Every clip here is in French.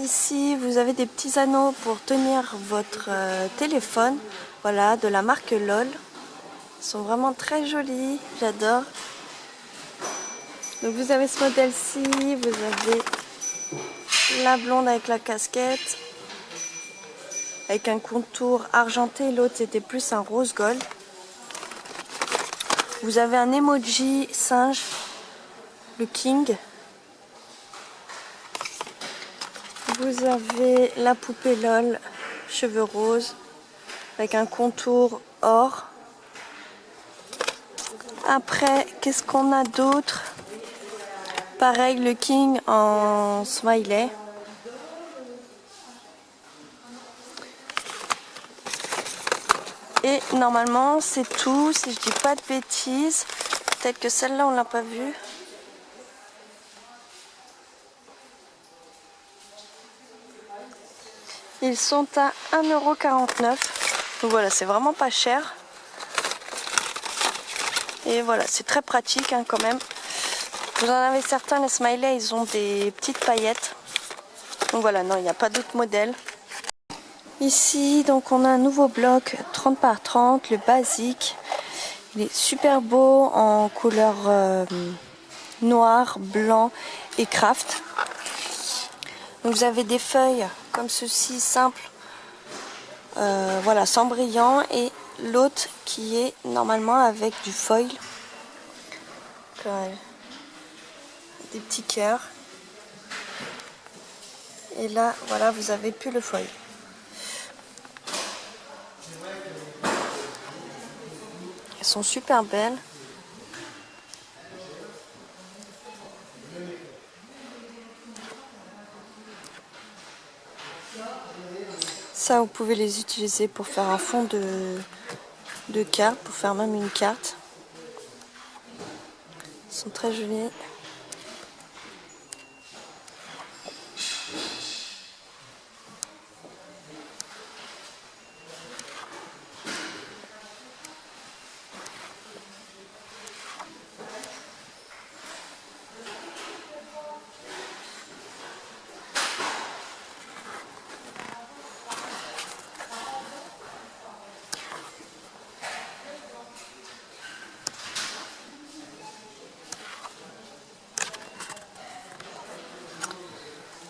Ici, vous avez des petits anneaux pour tenir votre téléphone. Voilà, de la marque LOL. Ils sont vraiment très jolis, j'adore. Donc vous avez ce modèle-ci, vous avez la blonde avec la casquette, avec un contour argenté, l'autre c'était plus un rose gold. Vous avez un emoji singe, le King. Vous avez la poupée LOL, cheveux roses, avec un contour or. Après, qu'est-ce qu'on a d'autre? Pareil, le King en smiley. Et normalement, c'est tout, si je dis pas de bêtises. Peut-être que celle-là, on l'a pas vue. Ils sont à 1,49 €. Donc voilà, c'est vraiment pas cher. Et voilà, c'est très pratique hein, quand même. Vous en avez certains, les smileys, ils ont des petites paillettes. Donc voilà, non, il n'y a pas d'autre modèle. Ici, donc on a un nouveau bloc 30 par 30, le basique. Il est super beau en couleur noir, blanc et craft. Donc vous avez des feuilles comme ceci, simples, voilà, sans brillant, et l'autre qui est normalement avec du foil. Des petits cœurs. Et là, voilà, vous avez plus le foil. Elles sont super belles. Ça, vous pouvez les utiliser pour faire un fond de carte, pour faire même une carte. Ils sont très jolis.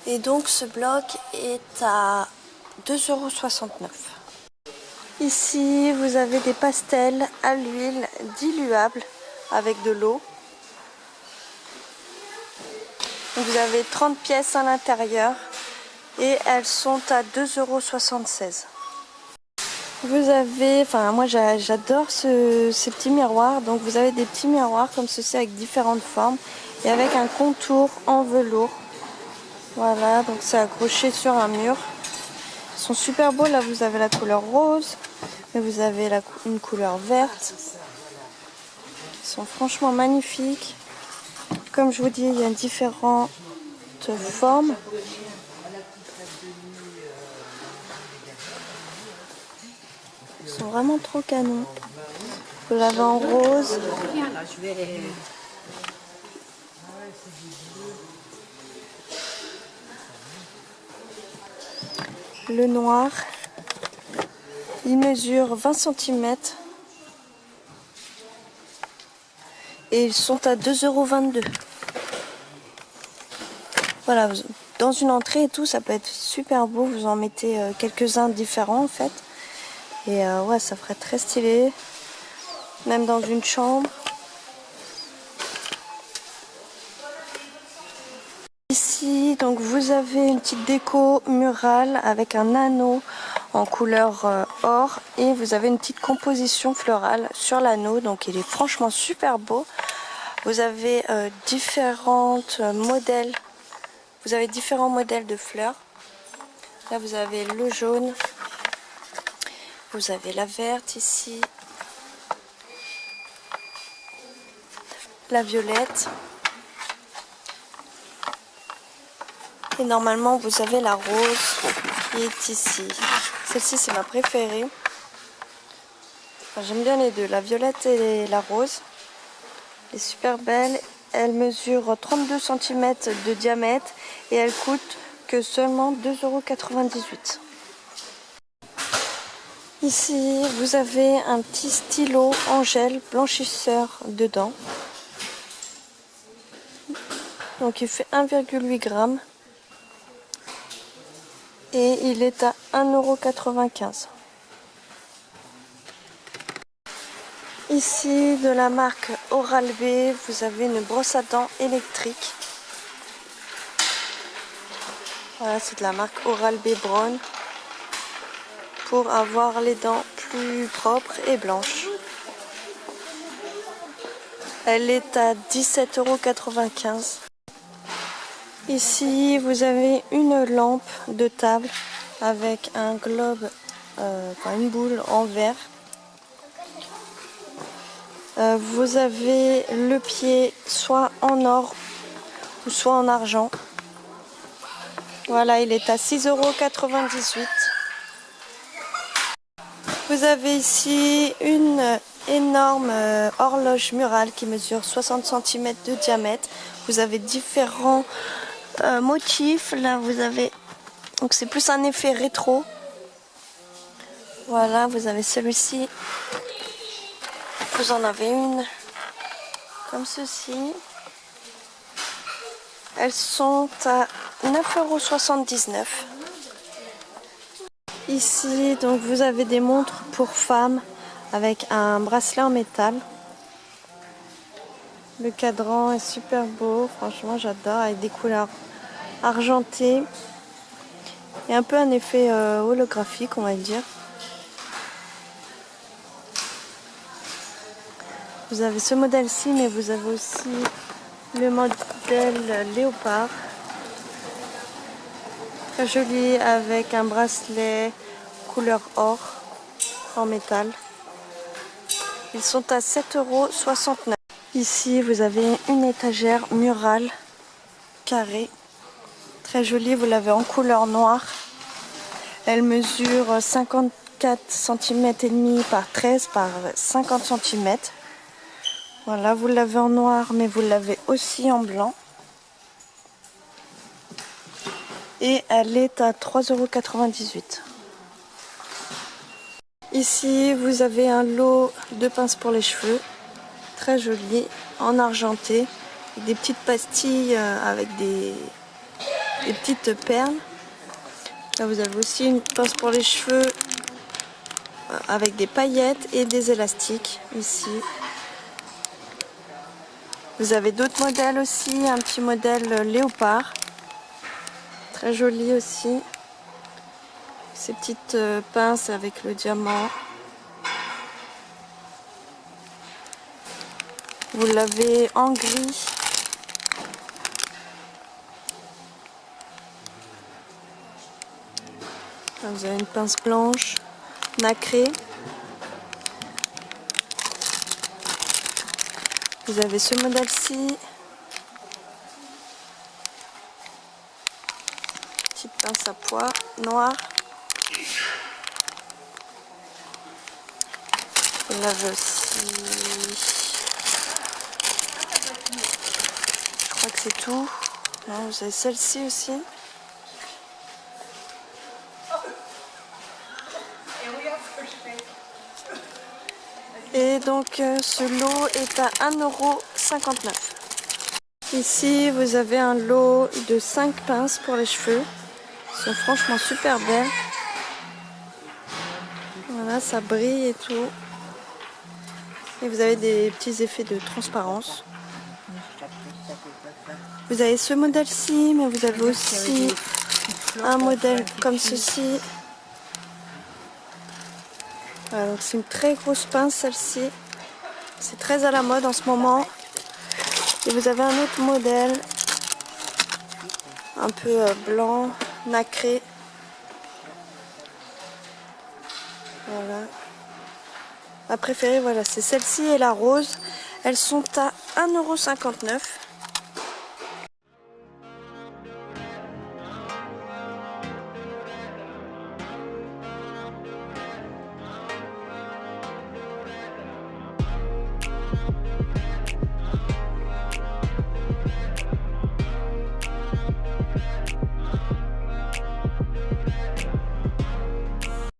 Et donc ce bloc est à 2,69 €. Ici, vous avez des pastels à l'huile diluable avec de l'eau. Vous avez 30 pièces à l'intérieur et elles sont à 2,76 €. Vous avez, enfin moi j'adore ces petits miroirs. Donc vous avez des petits miroirs comme ceci avec différentes formes et avec un contour en velours. Voilà, donc c'est accroché sur un mur. Ils sont super beaux. Là vous avez la couleur rose, mais vous avez une couleur verte. Ils sont franchement magnifiques. Comme je vous dis, il y a différentes formes. Ils sont vraiment trop canons. Vous l'avez en rose. Le noir. Il mesure 20 cm. Et ils sont à 2,22 €. Voilà, dans une entrée et tout, ça peut être super beau. Vous en mettez quelques-uns différents en fait. Et ouais, ça ferait très stylé. Même dans une chambre. Ici, donc vous avez une petite déco murale avec un anneau en couleur or. Et vous avez une petite composition florale sur l'anneau. Donc il est franchement super beau. Vous avez différents modèles. Vous avez différents modèles de fleurs. Là, vous avez le jaune. Vous avez la verte ici. La violette. Et normalement, vous avez la rose qui est ici. Celle-ci, c'est ma préférée. Enfin, j'aime bien les deux, la violette et la rose. Elle est super belle. Elle mesure 32 cm de diamètre et elle coûte que seulement 2,98 €. Ici, vous avez un petit stylo en gel blanchisseur dedans. Donc il fait 1,8 g et il est à 1,95 €. Ici, de la marque Oral-B, vous avez une brosse à dents électrique. Voilà, c'est de la marque Oral-B Brown pour avoir les dents plus propres et blanches. Elle est à 17,95 €. Ici, vous avez une lampe de table avec un globe, une boule en verre. Vous avez le pied soit en or ou soit en argent. Voilà, il est à 6,98 €. Vous avez ici une énorme horloge murale qui mesure 60 cm de diamètre. Vous avez différents motifs. Là, vous avez... Donc c'est plus un effet rétro. Voilà, vous avez celui-ci. Vous en avez une comme ceci. Elles sont à 9,79 €. Ici, donc vous avez des montres pour femmes avec un bracelet en métal. Le cadran est super beau, franchement j'adore, avec des couleurs argentées et un peu un effet holographique, on va dire. Vous avez ce modèle-ci, mais vous avez aussi le modèle léopard. Très joli avec un bracelet couleur or en métal. Ils sont à 7,69 €. Ici, vous avez une étagère murale carrée. Très jolie, vous l'avez en couleur noire. Elle mesure 54 cm et demi par 13 par 50 cm. Voilà, vous l'avez en noir, mais vous l'avez aussi en blanc. Et elle est à 3,98 €. Ici, vous avez un lot de pinces pour les cheveux. Très joli, en argenté. Des petites pastilles avec des petites perles. Là, vous avez aussi une pince pour les cheveux avec des paillettes et des élastiques ici. Vous avez d'autres modèles aussi, un petit modèle léopard. Très joli aussi. Ces petites pinces avec le diamant. Vous l'avez en gris. Là, vous avez une pince blanche, nacrée. Vous avez ce modèle-ci. Petite pince à pois noire. Vous l'avez aussi. Je crois que c'est tout. Non, vous avez celle-ci aussi. Et donc ce lot est à 1,59 €. Ici vous avez un lot de 5 pinces pour les cheveux. Elles sont franchement super belles. Voilà, ça brille et tout. Et vous avez des petits effets de transparence. Vous avez ce modèle-ci, mais vous avez aussi un modèle comme ceci. Voilà, donc c'est une très grosse pince celle-ci. C'est très à la mode en ce moment. Et vous avez un autre modèle, un peu blanc, nacré. Voilà. Ma préférée, voilà, c'est celle-ci et la rose. Elles sont à 1,59 €.